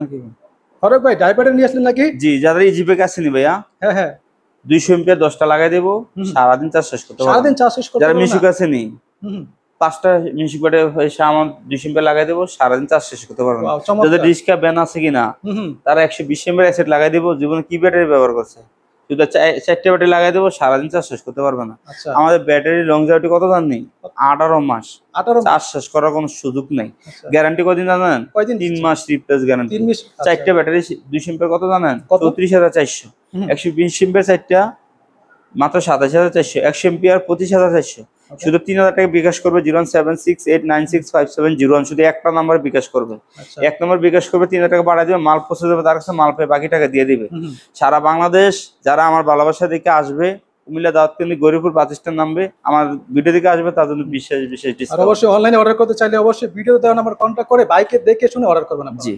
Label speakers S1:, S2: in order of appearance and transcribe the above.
S1: নাকি?
S2: ফারুক ভাই ডাইপারটা নিয়ে আসলেন নাকি?
S1: জি, যাদের ইজিপেক আসেনি ভাইয়া,
S2: হ্যাঁ হ্যাঁ
S1: 200 এম্পিয়ার 10টা লাগাই দেবো, সারাদিন চার্জ শেষ করতে পারবেন।
S2: সারাদিন চার্জ শেষ করতে
S1: যারা
S2: পারবেন না?
S1: মিশুক আসেনি,
S2: হুম
S1: 5টা মিশুক ব্যাটে এসে আমার 200 এম্পিয়ার লাগাই দেবো, সারাদিন চার্জ শেষ করতে পারবেন।
S2: ওয়াও
S1: যাদের
S2: চমৎকার।
S1: রিস্কা ব্যান আছে কিনা,
S2: হুম
S1: তারা 120 এম্পিয়ার অ্যাসেট লাগাই দেবো, জীবনে কি ব্যাটারি ব্যবহার করছে, শুধু 4টে ব্যাটারি লাগাই দেবো, সারাদিন চার্জ শেষ করতে পারবে না।
S2: আচ্ছা
S1: আমাদের ব্যাটারি লংজিভিটি কত জানেন? 18 মাস
S2: 18
S1: চার্জ শেষ করার কোনো সুযোগ নাই।
S2: আচ্ছা
S1: গ্যারান্টি কদিন জানেন?
S2: কয়দিন
S1: 3
S2: দিচ্ছে?
S1: মাস রিপ্লেস গ্যারান্টি।
S2: 3 মাস আচ্ছা
S1: 4টে ব্যাটারি 200 এম্পিয়ার কত জানেন?
S2: কত?
S1: 34,400।
S2: হুম
S1: 120 এম্পিয়ার 4টা মাত্র 27,400। 100 এম্পিয়ার 25,400।
S2: ওকে
S1: শুধু 3,000 টাকা বিকাশ করবে, 01768965701, শুধু একটা নাম্বার বিকাশ করবে।
S2: আচ্ছা
S1: এক নম্বর বিকাশ করবে, 3,000 টাকা বাড়ায় দিবে, মাল পৌঁছে দেবে তার কাছে, মাল পেয়ে বাকি টাকা দিয়ে দিবে।
S2: হুম
S1: সারা বাংলাদেশ যারা আমার ভালোবাসা দেখে আসবে, কুমিল্লা দাওয়াত কেন্দ্রে গরিপুর বাস স্ট্যান্ড নামবে, আমার ভিডিও দিকে আসবে, তার জন্য বিশেষ বিশেষ
S2: আর
S1: ডিসকাউন্ট।
S2: অবশ্যই অনলাইনে অর্ডার করতে চাইলে অবশ্যই ভিডিও দেওয়া নাম্বার কন্ট্যাক্ট করে বাইকে দেখে শুনে অর্ডার করবেন আপনারা।
S1: জি।